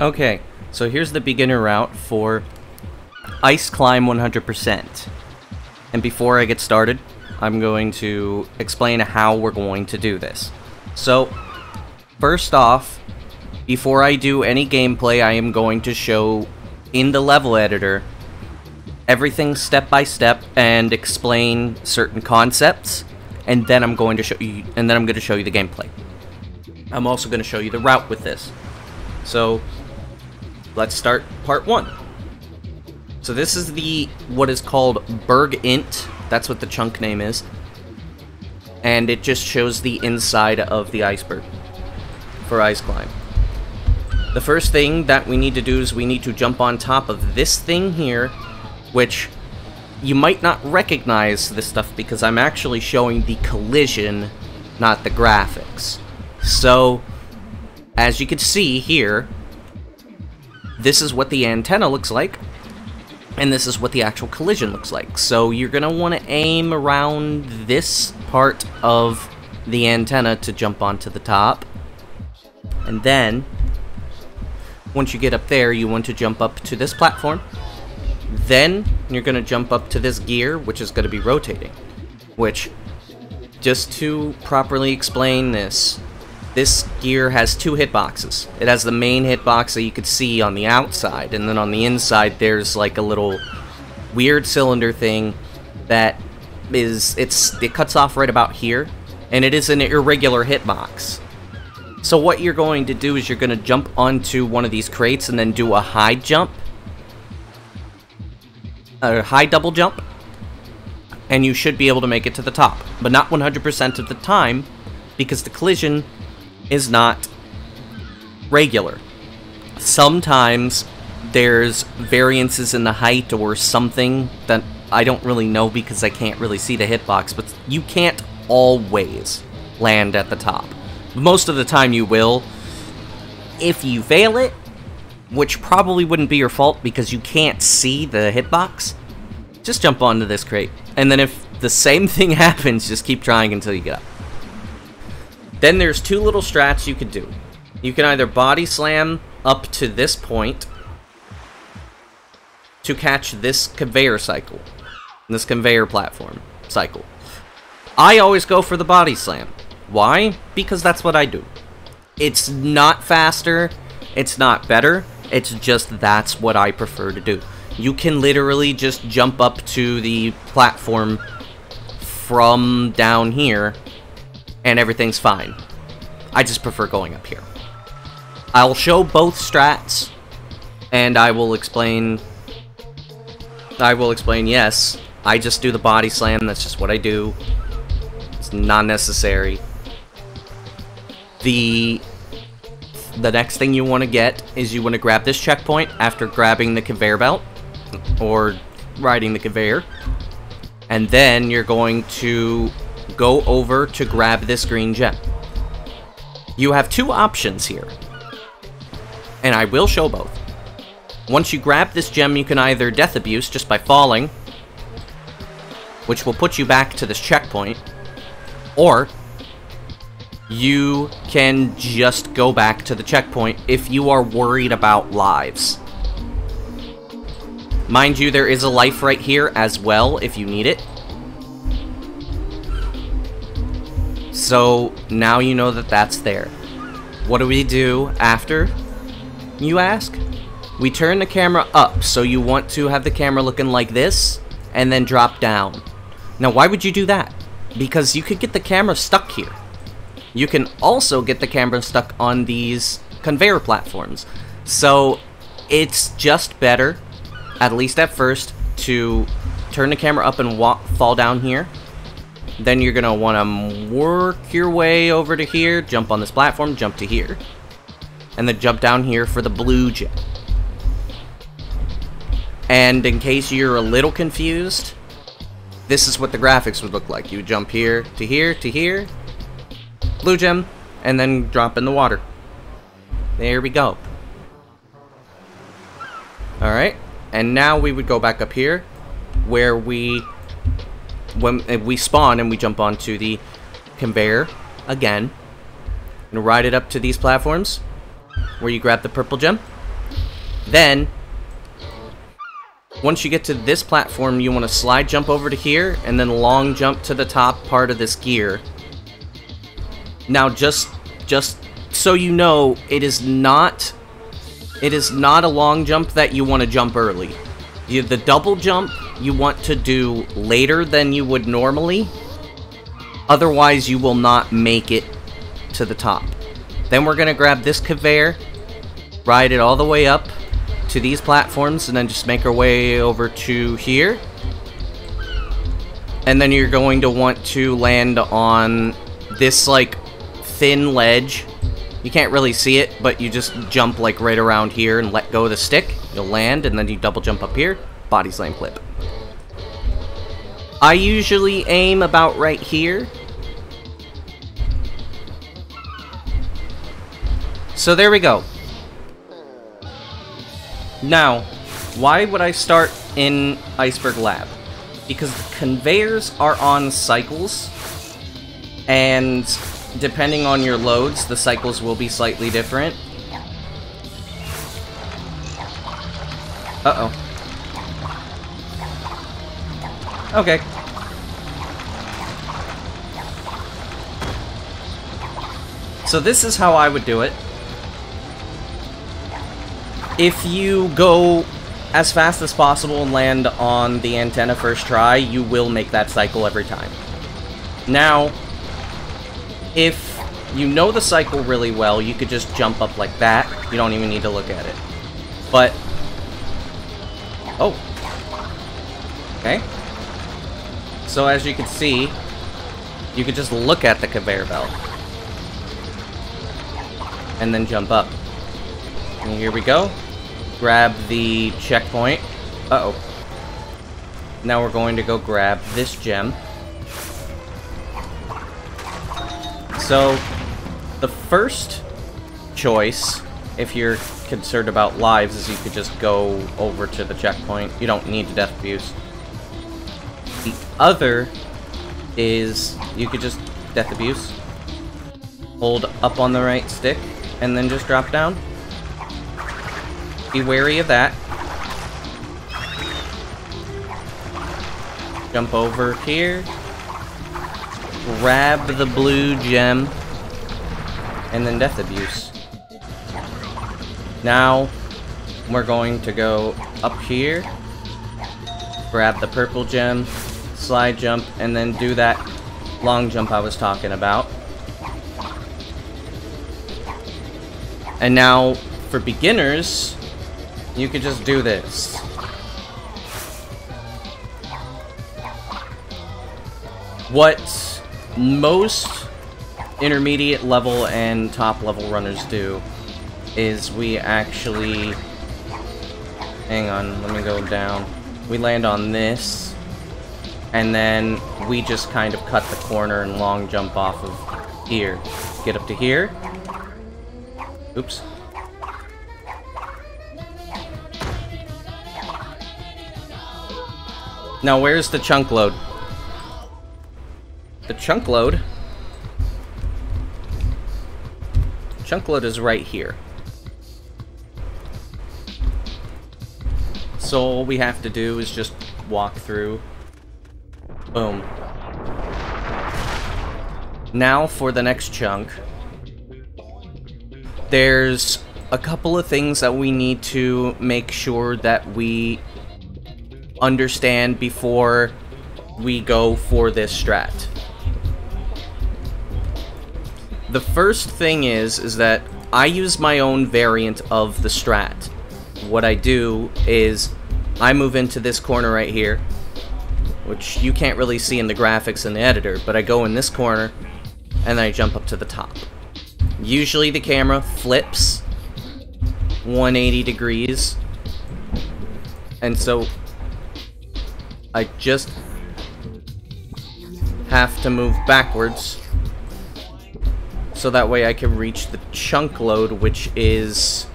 Okay, so here's the beginner route for Ice Climb 100%. And before I get started, I'm going to explain how we're going to do this. So, first off, before I do any gameplay, I am going to show in the level editor everything step by step and explain certain concepts, and then I'm going to show you the gameplay. I'm also going to show you the route with this. So, let's start part 1. So this is what is called Berg Int. That's what the chunk name is. And it just shows the inside of the iceberg for Ice Climb. The first thing that we need to do is we need to jump on top of this thing here, which you might not recognize this stuff because I'm actually showing the collision, not the graphics. So, as you can see here, this is what the antenna looks like, and this is what the actual collision looks like. So you're going to want to aim around this part of the antenna to jump onto the top. And then, once you get up there, you want to jump up to this platform. Then, you're going to jump up to this gear, which is going to be rotating. Which, just to properly explain this gear has 2 hitboxes. It has the main hitbox that you could see on the outside, and then on the inside there's like a little weird cylinder thing that it cuts off right about here, and it is an irregular hitbox. So what you're going to do is you're going to jump onto one of these crates and then do a high jump, a high double jump, and you should be able to make it to the top, but not 100% of the time because the collision is not regular. Sometimes there's variances in the height or something that I don't really know because I can't really see the hitbox, but you can't always land at the top. Most of the time you will. If you fail it, which probably wouldn't be your fault because you can't see the hitbox, just jump onto this crate. And then if the same thing happens, just keep trying until you get up. Then there's 2 little strats you could do. You can either body slam up to this point to catch this conveyor cycle, this conveyor platform cycle. I always go for the body slam. Why? Because that's what I do. It's not faster, it's not better, it's just that's what I prefer to do. You can literally just jump up to the platform from down here and everything's fine. I just prefer going up here. I'll show both strats, and I will explain, yes, I just do the body slam, that's just what I do. It's not necessary. The next thing you want to get is you want to grab this checkpoint after grabbing the conveyor belt, or riding the conveyor, and then you're going to go over to grab this green gem. You have 2 options here, and I will show both. Once you grab this gem, you can either death abuse just by falling, which will put you back to this checkpoint, or you can just go back to the checkpoint if you are worried about lives. Mind you, there is a life right here as well if you need it. So, now you know that that's there. What do we do after, you ask? We turn the camera up, so you want to have the camera looking like this, and then drop down. Now, why would you do that? Because you could get the camera stuck here. You can also get the camera stuck on these conveyor platforms. So, it's just better, at least at first, to turn the camera up and fall down here. Then you're going to want to work your way over to here, jump on this platform, jump to here. And then jump down here for the blue gem. And in case you're a little confused, this is what the graphics would look like. You would jump here, to here, to here, blue gem, and then drop in the water. There we go. Alright, and now we would go back up here, where when we spawn and we jump onto the conveyor again, and ride it up to these platforms where you grab the purple gem, Then, once you get to this platform, you want to slide jump over to here, and then long jump to the top part of this gear. Now, just so you know, it is not a long jump that you want to jump early. The double jump you want to do later than you would normally. Otherwise, you will not make it to the top. Then we're going to grab this conveyor, ride it all the way up to these platforms, and then just make our way over to here. And then you're going to want to land on this, like, thin ledge. You can't really see it, but you just jump, like, right around here and let go of the stick. You'll land, and then you double jump up here. Body slam clip. I usually aim about right here. So there we go. Now, why would I start in Iceberg Lab? Because the conveyors are on cycles, and depending on your loads, the cycles will be slightly different. Uh-oh. Okay. So this is how I would do it. If you go as fast as possible and land on the antenna first try, you will make that cycle every time. Now, if you know the cycle really well, you could just jump up like that. You don't even need to look at it. But... oh. Okay. So as you can see, you could just look at the conveyor belt. And then jump up. And here we go. Grab the checkpoint. Uh-oh. Now we're going to go grab this gem. So, the first choice, if you're concerned about lives, is you could just go over to the checkpoint. You don't need to death abuse. The other is you could just death abuse. Hold up on the right stick, and then just drop down. Be wary of that. Jump over here. Grab the blue gem. And then death abuse. Now, we're going to go up here. Grab the purple gem. Slide jump. And then do that long jump I was talking about. And now, for beginners, you could just do this. What most intermediate level and top level runners do is we actually... hang on, let me go down. We land on this, and then we just kind of cut the corner and long jump off of here. Get up to here. Oops. Now, where's the chunk load? The chunk load... chunk load is right here. So all we have to do is just walk through. Boom. Now for the next chunk. There's a couple of things that we need to make sure that we understand before we go for this strat. The first thing is that I use my own variant of the strat. What I do is I move into this corner right here, which you can't really see in the graphics in the editor, but I go in this corner and then I jump up to the top. Usually the camera flips 180 degrees, and so I just have to move backwards so that way I can reach the chunk load, which is...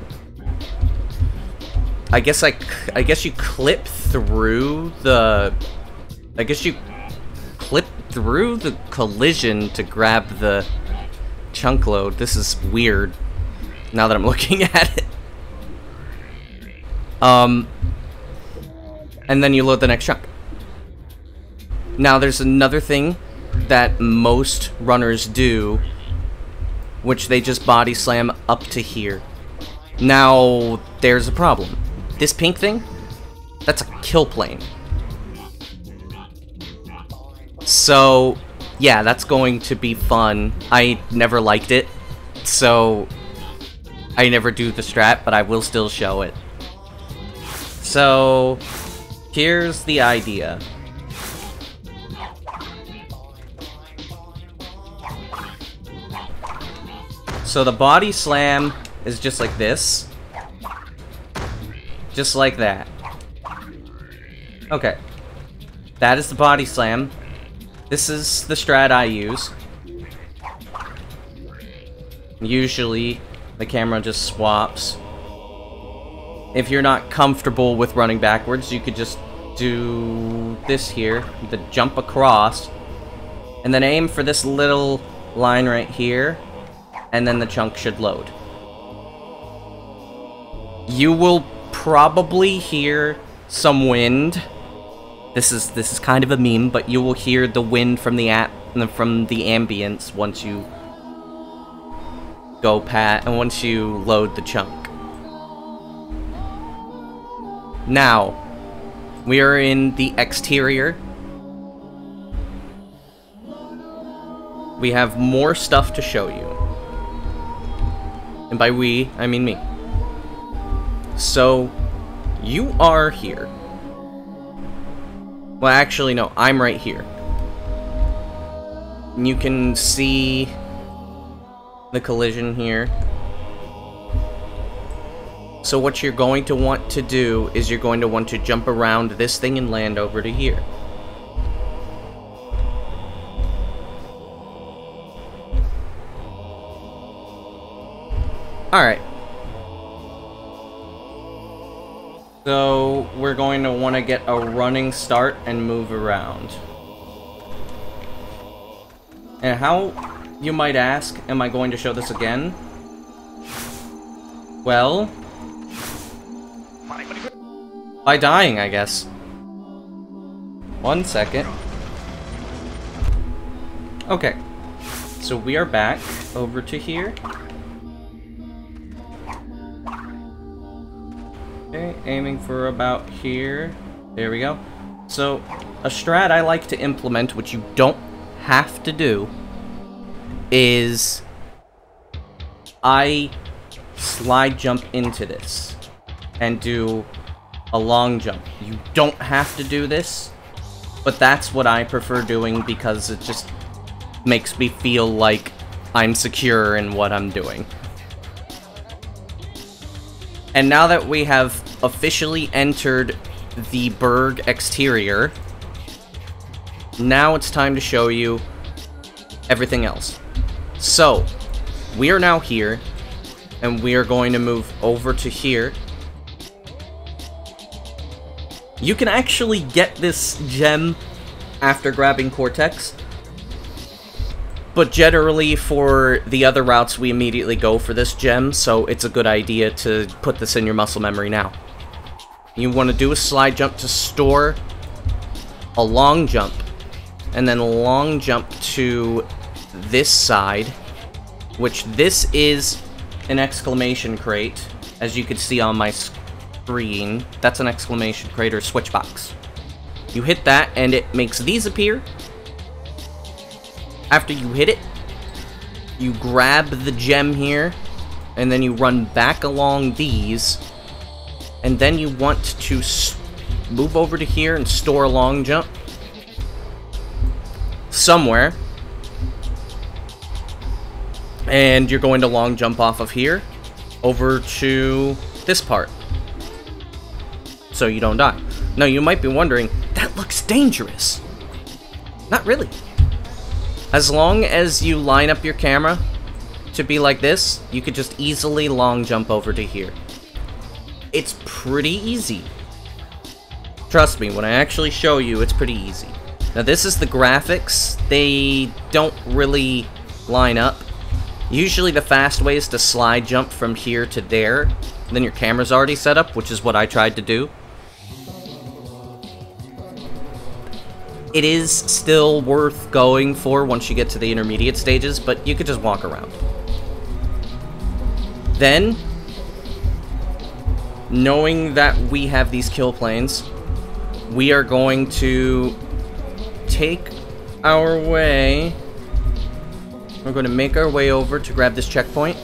I guess you clip through the... I guess you clip through the collision to grab the chunk load. This is weird now that I'm looking at it. And then you load the next chunk. Now, there's another thing that most runners do, which they just body slam up to here. Now, there's a problem. This pink thing, that's a kill plane. So, yeah, that's going to be fun. I never liked it, so I never do the strat, but I will still show it. So, here's the idea. So the body slam is just like this. Just like that. Okay. That is the body slam. This is the strat I use. Usually, the camera just swaps. If you're not comfortable with running backwards, you could just do this here, the jump across, and then aim for this little line right here, and then the chunk should load. You will probably hear some wind. This is kind of a meme, but you will hear the wind from the ambience once you go and once you load the chunk. Now, we are in the exterior. We have more stuff to show you. And by we, I mean me. So, you are here. Well, actually, no, I'm right here. You can see the collision here. So what you're going to want to do is you're going to want to jump around this thing and land over to here. Alright. So we're going to want to get a running start and move around. And how, you might ask, am I going to show this again? Well, by dying, I guess. 1 second. Okay. So we are back over to here. Okay, aiming for about here. There we go. So, a strat I like to implement, which you don't have to do, is I slide jump into this and do a long jump. You don't have to do this, but that's what I prefer doing because it just makes me feel like I'm secure in what I'm doing. And now that we have officially entered the Berg exterior, now it's time to show you everything else. So, we are now here, and we are going to move over to here. You can actually get this gem after grabbing Cortex, but generally for the other routes we immediately go for this gem, so it's a good idea to put this in your muscle memory now. You want to do a slide jump to store a long jump, and then a long jump to this side, which this is an exclamation crate, as you can see on my screen. That's an exclamation crate or switch box. You hit that and it makes these appear. After you hit it, you grab the gem here, and then you run back along these, and then you want to move over to here and store a long jump somewhere, and you're going to long jump off of here over to this part so you don't die. Now you might be wondering, that looks dangerous. Not really. As long as you line up your camera to be like this, you could just easily long jump over to here. It's pretty easy. Trust me, when I actually show you, it's pretty easy. Now this is the graphics. They don't really line up. Usually the fast way is to slide jump from here to there, then your camera's already set up, which is what I tried to do. It is still worth going for once you get to the intermediate stages, but you could just walk around. Then, knowing that we have these kill planes, we are going to take our way. We're going to make our way over to grab this checkpoint.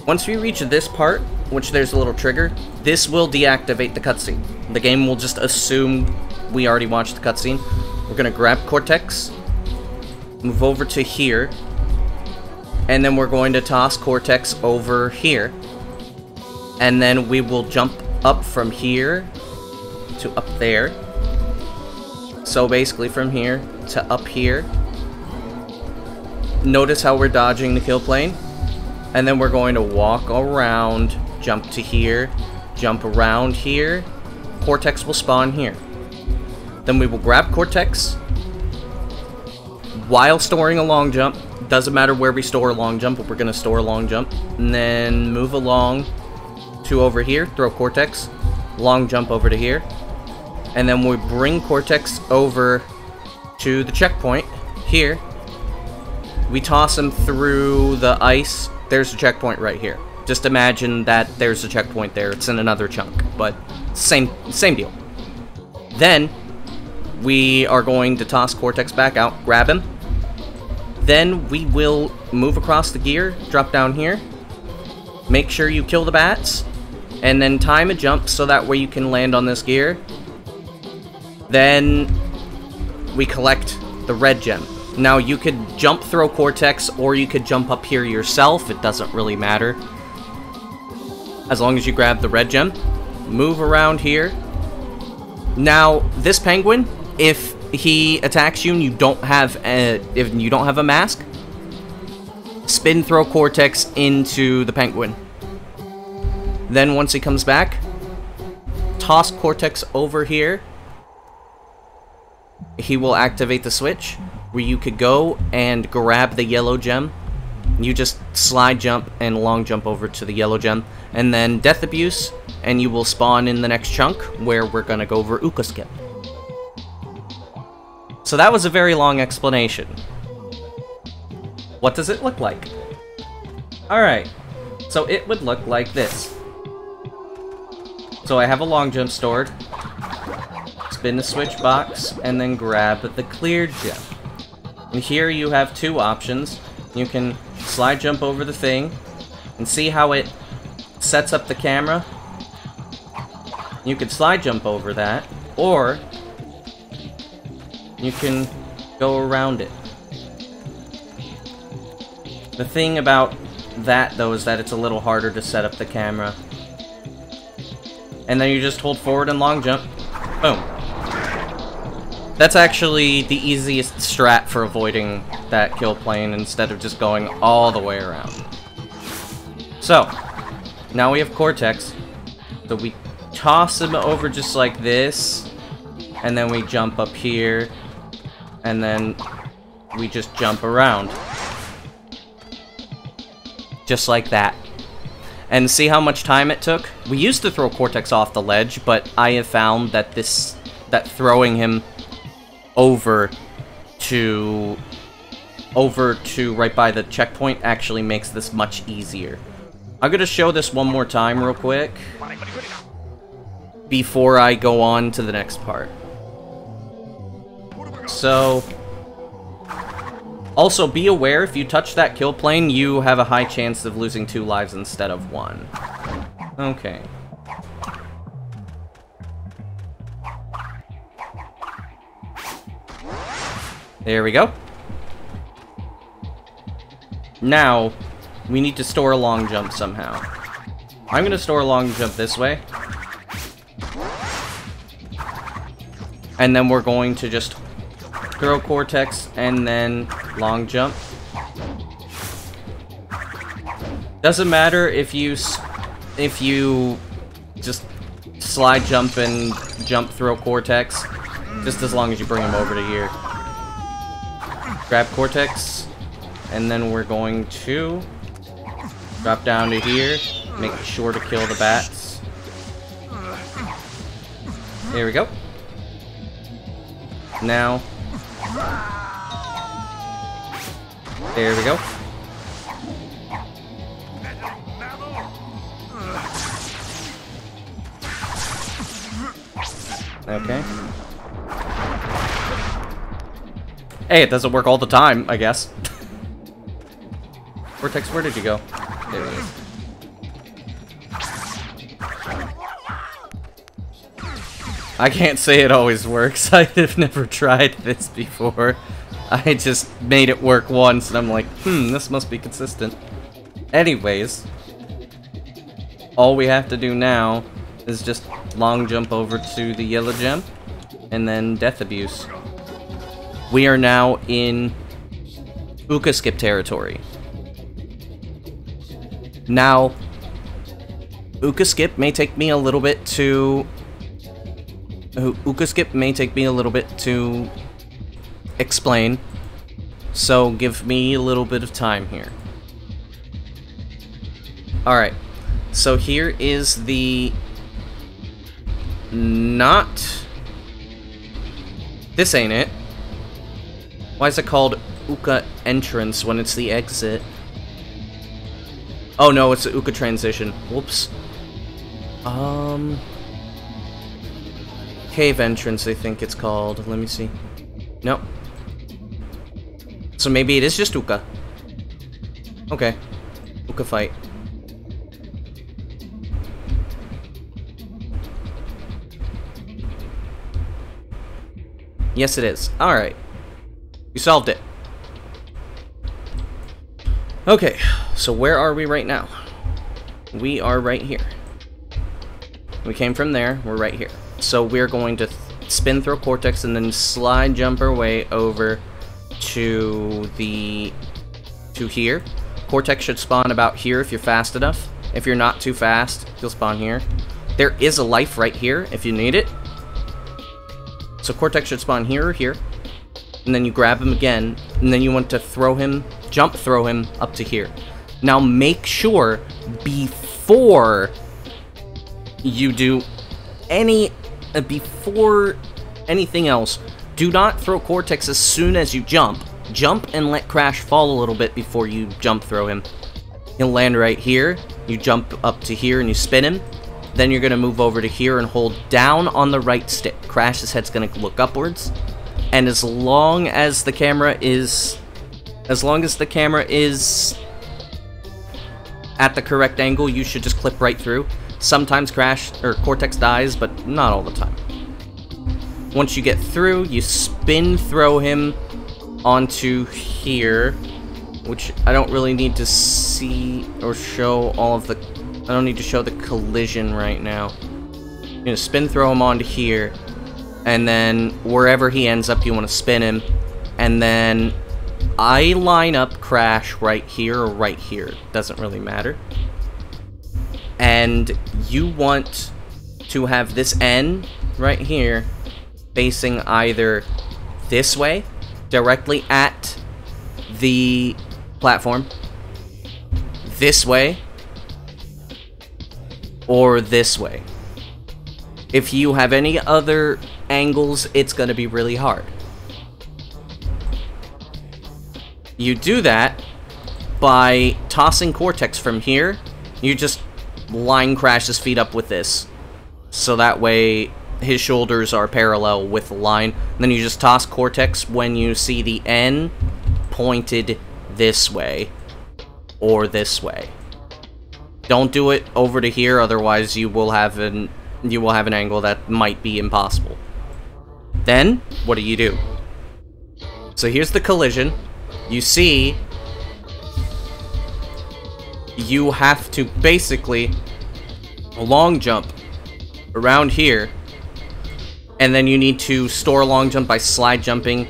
Once we reach this part, which there's a little trigger, this will deactivate the cutscene. The game will just assume we already watched the cutscene. We're going to grab Cortex, move over to here, and then we're going to toss Cortex over here. And then we will jump up from here to up there. So basically from here to up here. Notice how we're dodging the kill plane. And then we're going to walk around, jump to here, jump around here. Cortex will spawn here. Then we will grab Cortex while storing a long jump. Doesn't matter where we store a long jump, but we're going to store a long jump. And then move along to over here, throw Cortex, long jump over to here. And then we bring Cortex over to the checkpoint here. We toss him through the ice. There's a checkpoint right here. Just imagine that there's a checkpoint there. It's in another chunk, but same deal. Then we are going to toss Cortex back out, grab him. Then we will move across the gear, drop down here. Make sure you kill the bats, and then time a jump so that way you can land on this gear. Then we collect the red gem. Now you could jump throw Cortex, or you could jump up here yourself. It doesn't really matter. As long as you grab the red gem, move around here. Now this penguin, if he attacks you and you don't have a mask, spin throw Cortex into the penguin. Then once he comes back, toss Cortex over here. He will activate the switch where you could go and grab the yellow gem. You just slide jump and long jump over to the yellow gem, and then death abuse, and you will spawn in the next chunk where we're gonna go over Uka Skip. So that was a very long explanation. What does it look like? Alright, so it would look like this. So I have a long jump stored. Spin the switch box, and then grab the cleared gem. And here you have two options. You can slide jump over the thing, and see how it sets up the camera? You could slide jump over that, or you can go around it. The thing about that, though, is that it's a little harder to set up the camera. And then you just hold forward and long jump. Boom. That's actually the easiest strat for avoiding that kill plane instead of just going all the way around. So, now we have Cortex. So we toss him over just like this, and then we jump up here, and then we just jump around. Just like that. And see how much time it took? We used to throw Cortex off the ledge, but I have found that that throwing him over to right by the checkpoint actually makes this much easier. I'm gonna show this one more time real quick before I go on to the next part. So, also be aware, if you touch that kill plane, you have a high chance of losing 2 lives instead of 1. Okay. There we go. Now, we need to store a long jump somehow. I'm gonna store a long jump this way. And then we're going to just throw Cortex and then long jump. Doesn't matter if you just slide jump and jump throw Cortex, just as long as you bring him over to here. Grab Cortex, and then we're going to drop down to here, Make sure to kill the bats. There we go. Now. There we go. Okay. Hey, it doesn't work all the time, I guess. Vortex, where did you go? There he is. I can't say it always works. I have never tried this before. I just made it work once, and I'm like, this must be consistent. Anyways, all we have to do now is just long jump over to the yellow gem, and then death abuse. We are now in Uka skip territory. Now, Uka skip may take me a little bit to... Uka skip may take me a little bit to explain, so give me a little bit of time here. Alright, so here is the... This ain't it. Why is it called Uka entrance when it's the exit? Oh no, it's the Uka transition. Whoops. Cave entrance, I think it's called. Let me see. Nope. So maybe it is just Uka. Okay. Uka fight. Yes, it is. Alright. You solved it. Okay, so where are we right now? We are right here. We came from there, we're right here. So we're going to spin through Cortex and then slide jump our way over to here. Cortex should spawn about here if you're fast enough. If you're not too fast, he'll spawn here. There is a life right here if you need it. So Cortex should spawn here or here. And then you grab him again, and then you want to throw him, jump throw him up to here. Now make sure before you do before anything else, do not throw Cortex as soon as you jump. Jump and let Crash fall a little bit before you jump throw him. He'll land right here, you jump up to here and you spin him. Then you're going to move over to here and hold down on the right stick. Crash's head's going to look upwards. And as long as the camera is at the correct angle, you should just clip right through. Sometimes Cortex dies, but not all the time. Once you get through, you spin throw him onto here, which I don't really need to see or show all of the... I don't need to show the collision right now. You're gonna spin throw him onto here, and then wherever he ends up, you want to spin him, and then I line up Crash right here or right here. Doesn't really matter. And you want to have this N right here facing either this way, directly at the platform, this way, or this way. If you have any other angles, it's going to be really hard. You do that by tossing Cortex from here. You just line Crash's feet up with this, so that way his shoulders are parallel with the line. And then you just toss Cortex when you see the N pointed this way or this way. Don't do it over to here, otherwise you will have an angle that might be impossible. Then what do? So here's the collision. You see, you have to basically long jump around here, and then you need to store long jump by slide jumping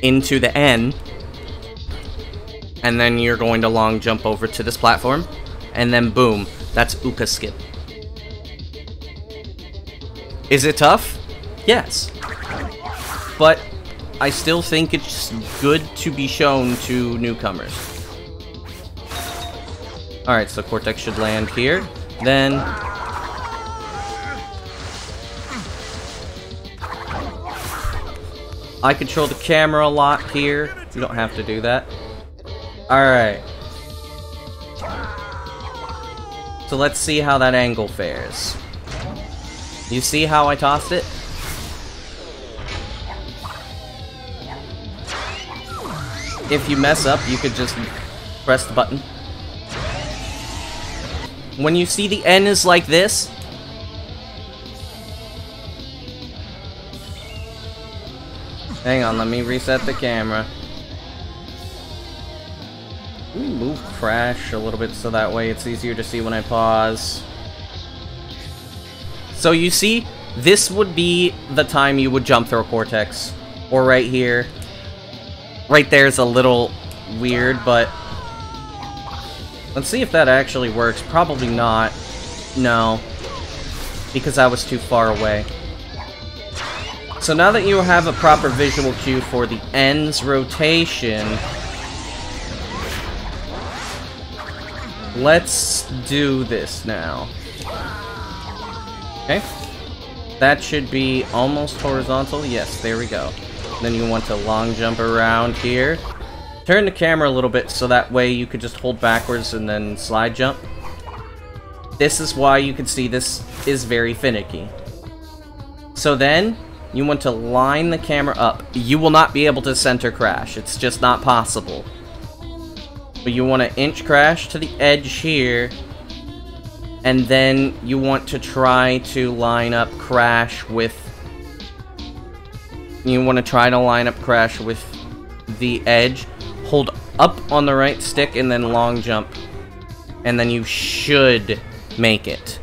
into the N, and then you're going to long jump over to this platform, and then boom, that's Uka skip. Is it tough? Yes. But I still think it's good to be shown to newcomers. Alright, so Cortex should land here. Then... I control the camera a lot here. You don't have to do that. Alright. So let's see how that angle fares. You see how I tossed it? If you mess up, you could just press the button. When you see the N is like this, hang on, let me reset the camera. Let me move crash a little bit so that way it's easier to see when I pause. So you see, this would be the time you would jump throw Cortex. Or right here. Right there is a little weird, but let's see if that actually works. Probably not. No. Because I was too far away. So now that you have a proper visual cue for the N's rotation, let's do this now. Okay. That should be almost horizontal. Yes, there we go. Then you want to long jump around here. Turn the camera a little bit so that way you could just hold backwards and then slide jump. This is why you can see this is very finicky. So then, you want to line the camera up. You will not be able to center crash. It's just not possible. But you want to inch crash to the edge here. And then you want to try to line up crash with... You want to try to line up crash with the edge. Hold up on the right stick and then long jump. And then you should make it.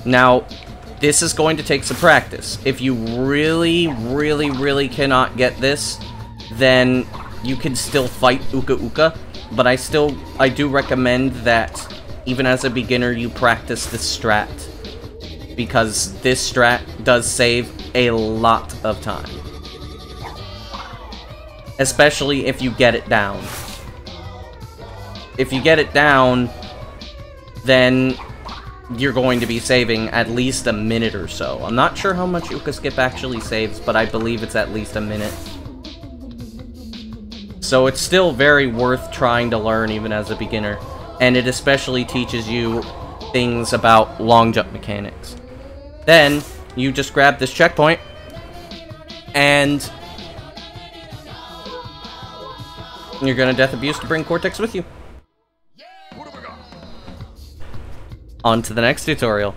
Now, this is going to take some practice. If you really cannot get this, then you can still fight Uka Uka. But I do recommend that, even as a beginner, you practice this strat. Because this strat does save a lot of time. Especially if you get it down. If you get it down, then you're going to be saving at least a minute or so. I'm not sure how much Uka Skip actually saves, but I believe it's at least a minute. So it's still very worth trying to learn even as a beginner. And it especially teaches you things about long jump mechanics. Then, you just grab this checkpoint, and you're gonna Death Abuse to bring Cortex with you. On to the next tutorial.